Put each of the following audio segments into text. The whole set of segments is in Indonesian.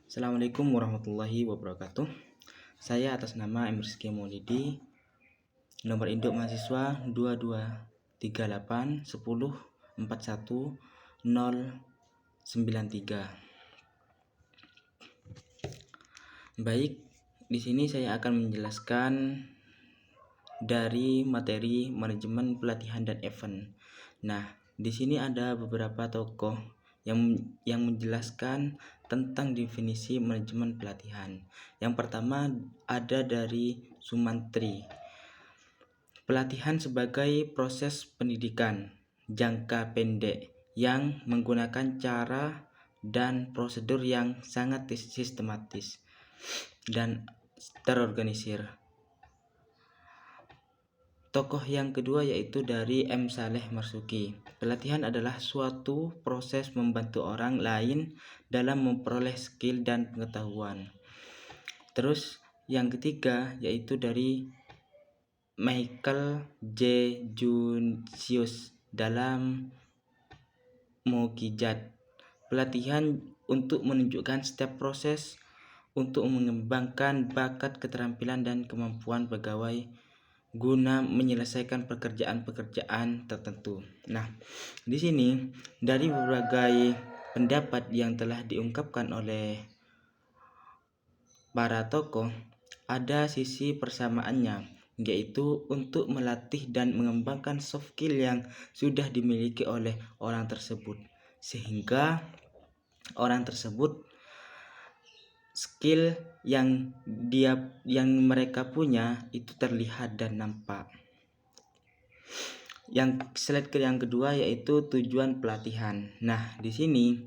Assalamualaikum warahmatullahi wabarakatuh. Saya atas nama M. Rizky Maulidi, nomor induk mahasiswa 223810419093. Baik, di sini saya akan menjelaskan dari materi manajemen pelatihan dan event. Nah, di sini ada beberapa tokoh yang menjelaskan tentang definisi manajemen pelatihan. Yang pertama ada dari Sumantri. Pelatihan sebagai proses pendidikan jangka pendek yang menggunakan cara dan prosedur yang sangat sistematis dan terorganisir. Tokoh yang kedua yaitu dari M. Saleh Marzuki. Pelatihan adalah suatu proses membantu orang lain dalam memperoleh skill dan pengetahuan. Terus yang ketiga yaitu dari Michael J. Junsius dalam Mukjizat. Pelatihan untuk menunjukkan setiap proses untuk mengembangkan bakat, keterampilan, dan kemampuan pegawai guna menyelesaikan pekerjaan-pekerjaan tertentu. Nah, di sini dari berbagai pendapat yang telah diungkapkan oleh para tokoh, ada sisi persamaannya, yaitu untuk melatih dan mengembangkan soft skill yang sudah dimiliki oleh orang tersebut, sehingga orang tersebut skill yang mereka punya itu terlihat dan nampak. Yang slide yang kedua yaitu tujuan pelatihan. Nah, di sini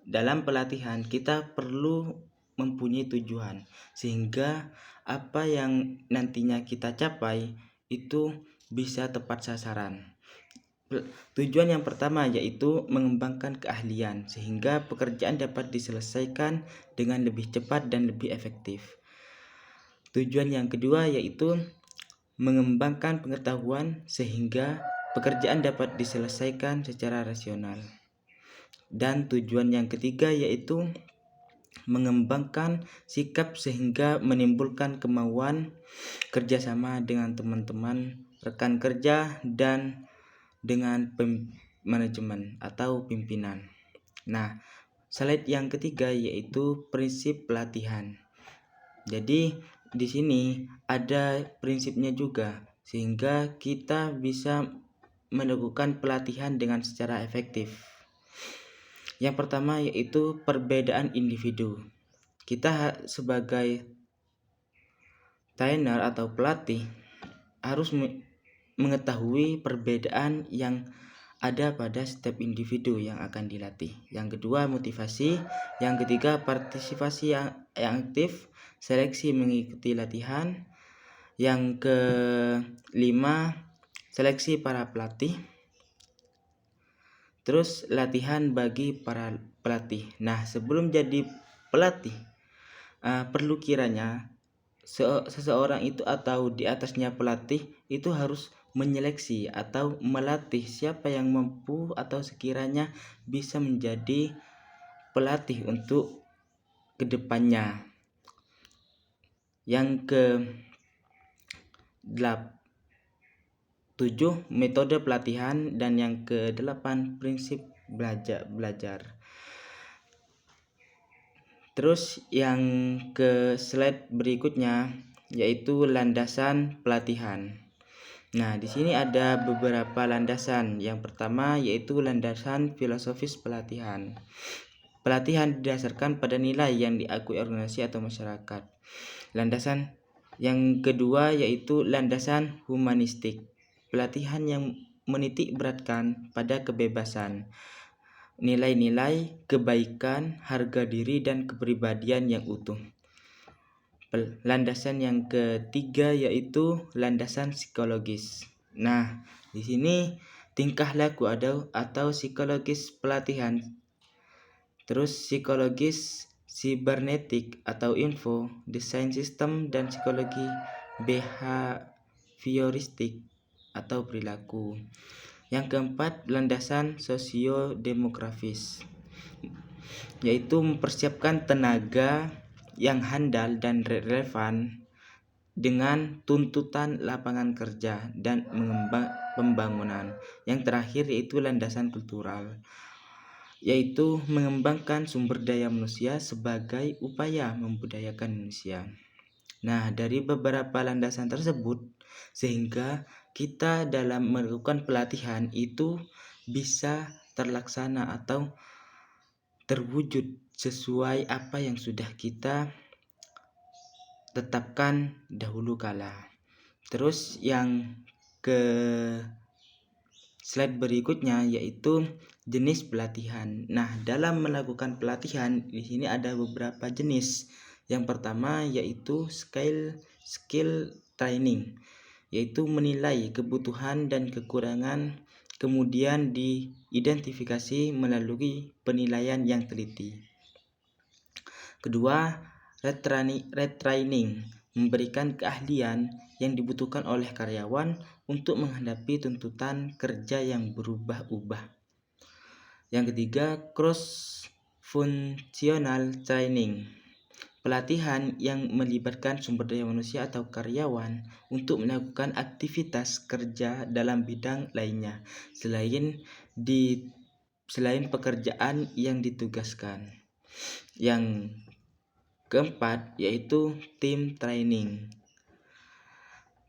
dalam pelatihan kita perlu mempunyai tujuan, sehingga apa yang nantinya kita capai itu bisa tepat sasaran. Tujuan yang pertama yaitu mengembangkan keahlian sehingga pekerjaan dapat diselesaikan dengan lebih cepat dan lebih efektif. Tujuan yang kedua yaitu mengembangkan pengetahuan sehingga pekerjaan dapat diselesaikan secara rasional. Dan tujuan yang ketiga yaitu mengembangkan sikap sehingga menimbulkan kemauan kerjasama dengan teman-teman, rekan kerja, dan dengan manajemen atau pimpinan. Nah, slide yang ketiga yaitu prinsip pelatihan. Jadi di sini ada prinsipnya juga, sehingga kita bisa melakukan pelatihan dengan secara efektif. Yang pertama yaitu perbedaan individu. Kita sebagai trainer atau pelatih harus mengetahui perbedaan yang ada pada setiap individu yang akan dilatih. Yang kedua motivasi, yang ketiga partisipasi yang aktif, seleksi mengikuti latihan, yang kelima seleksi para pelatih, terus latihan bagi para pelatih. Nah, sebelum jadi pelatih perlu kiranya seseorang itu atau di atasnya pelatih itu harus menyeleksi atau melatih siapa yang mampu atau sekiranya bisa menjadi pelatih untuk kedepannya. Yang ke-7 metode pelatihan, dan yang ke-8 prinsip belajar. Terus yang ke slide berikutnya yaitu landasan pelatihan. Nah, di sini ada beberapa landasan. Yang pertama yaitu landasan filosofis pelatihan. Pelatihan didasarkan pada nilai yang diakui organisasi atau masyarakat. Landasan yang kedua yaitu landasan humanistik. Pelatihan yang menitik beratkan pada kebebasan, nilai-nilai kebaikan, harga diri, dan kepribadian yang utuh. Landasan yang ketiga yaitu landasan psikologis. Nah, di sini tingkah laku atau psikologis pelatihan. Terus psikologis sibernetik atau info, desain sistem, dan psikologi behavioristik atau perilaku. Yang keempat, landasan sosiodemografis. yaitu mempersiapkan tenaga yang handal dan relevan dengan tuntutan lapangan kerja dan pembangunan. Yang terakhir yaitu landasan kultural, yaitu mengembangkan sumber daya manusia sebagai upaya membudayakan manusia. Nah, dari beberapa landasan tersebut, sehingga kita dalam melakukan pelatihan itu bisa terlaksana atau terwujud sesuai apa yang sudah kita tetapkan dahulu kala. Terus yang ke slide berikutnya yaitu jenis pelatihan. Nah, dalam melakukan pelatihan di sini ada beberapa jenis. Yang pertama yaitu skill training, yaitu menilai kebutuhan dan kekurangan kemudian diidentifikasi melalui penilaian yang teliti. Kedua, retraining, memberikan keahlian yang dibutuhkan oleh karyawan untuk menghadapi tuntutan kerja yang berubah-ubah. Yang ketiga, cross functional training, pelatihan yang melibatkan sumber daya manusia atau karyawan untuk melakukan aktivitas kerja dalam bidang lainnya selain pekerjaan yang ditugaskan. Yang keempat yaitu team training.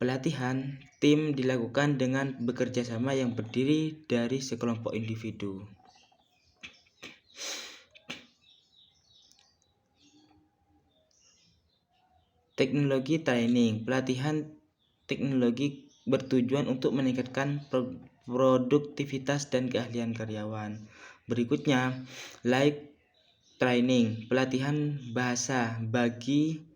Pelatihan tim dilakukan dengan bekerja sama yang berdiri dari sekelompok individu. Teknologi training, pelatihan teknologi bertujuan untuk meningkatkan produktivitas dan keahlian karyawan. Berikutnya, live training, pelatihan bahasa bagi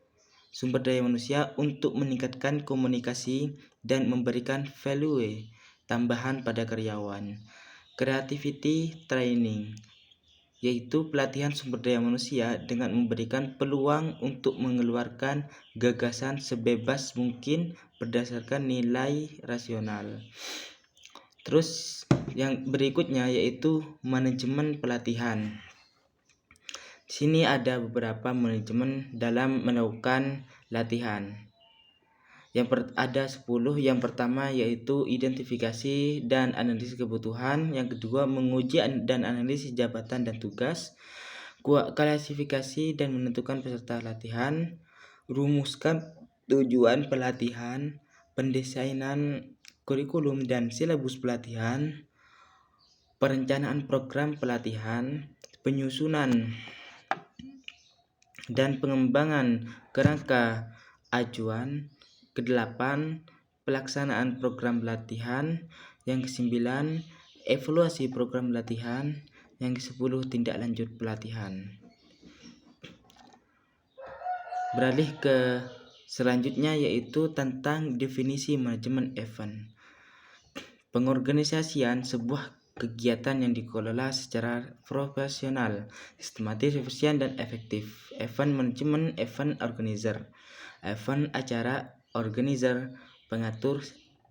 sumber daya manusia untuk meningkatkan komunikasi dan memberikan value tambahan pada karyawan. Creativity training, yaitu pelatihan sumber daya manusia dengan memberikan peluang untuk mengeluarkan gagasan sebebas mungkin berdasarkan nilai rasional. Terus yang berikutnya yaitu manajemen pelatihan. Di sini ada beberapa manajemen dalam melakukan latihan. Ada 10. Yang pertama yaitu identifikasi dan analisis kebutuhan. Yang kedua menguji dan analisis jabatan dan tugas. Klasifikasi dan menentukan peserta latihan. Rumuskan tujuan pelatihan. Pendesainan kurikulum dan silabus pelatihan. Perencanaan program pelatihan. Penyusunan dan pengembangan kerangka ajuan. Ke-8, pelaksanaan program pelatihan. Yang ke-9, evaluasi program pelatihan. Yang ke-10, tindak lanjut pelatihan. Beralih ke selanjutnya yaitu tentang definisi manajemen event. Pengorganisasian sebuah kegiatan yang dikelola secara profesional, sistematis, efisien, dan efektif. Event management, event organizer. Event acara organizer, pengatur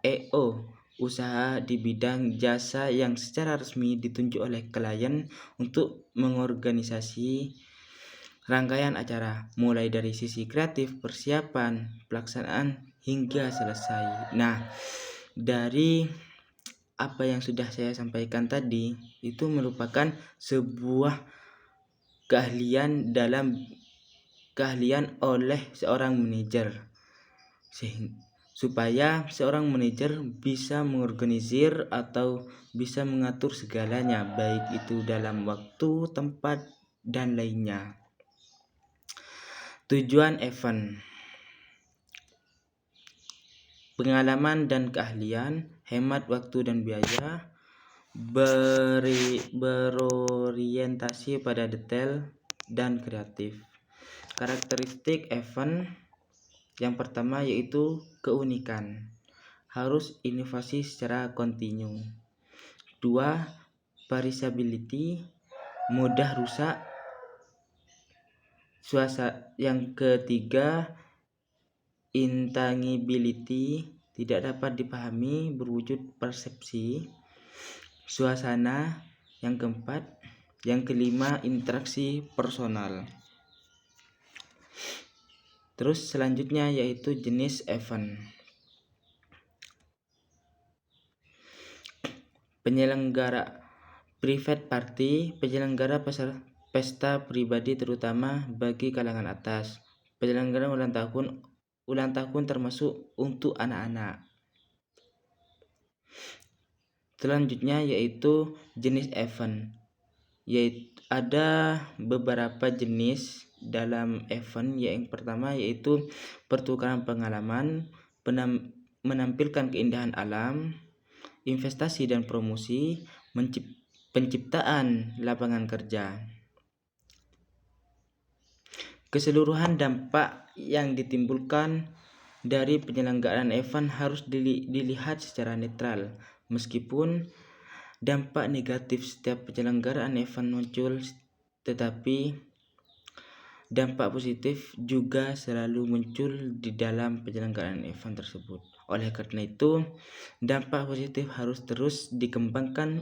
EO, usaha di bidang jasa yang secara resmi ditunjuk oleh klien untuk mengorganisasi rangkaian acara, mulai dari sisi kreatif, persiapan, pelaksanaan, hingga selesai. Nah, dari apa yang sudah saya sampaikan tadi itu merupakan sebuah keahlian oleh seorang manajer, supaya seorang manajer bisa mengorganisir atau bisa mengatur segalanya, baik itu dalam waktu, tempat, dan lainnya. Tujuan event: pengalaman dan keahlian, hemat waktu dan biaya, berorientasi pada detail dan kreatif. Karakteristik event: yang pertama yaitu keunikan, harus inovasi secara kontinu. 2, perishability, mudah rusak. Yang ketiga, intangibility, tidak dapat dipahami, berwujud persepsi. Suasana. Yang keempat, Yang kelima, interaksi personal. Terus selanjutnya yaitu jenis event. Penyelenggara private party, penyelenggara pesta pribadi terutama bagi kalangan atas. Penyelenggara ulang tahun termasuk untuk anak-anak. Selanjutnya yaitu jenis event. Yaitu ada beberapa jenis dalam event. Yang pertama yaitu pertukaran pengalaman, menampilkan keindahan alam, investasi dan promosi, penciptaan lapangan kerja. Keseluruhan dampak yang ditimbulkan dari penyelenggaraan event harus dilihat secara netral. Meskipun dampak negatif setiap penyelenggaraan event muncul, tetapi dampak positif juga selalu muncul di dalam penyelenggaraan event tersebut. Oleh karena itu, dampak positif harus terus dikembangkan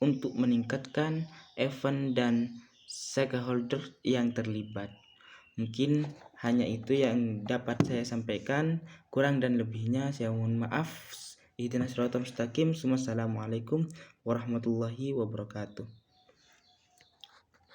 untuk meningkatkan event dan stakeholder yang terlibat. Mungkin hanya itu yang dapat saya sampaikan. Kurang dan lebihnya saya mohon maaf. Ihdinas siratal mustaqim. Wassalamualaikum warahmatullahi wabarakatuh.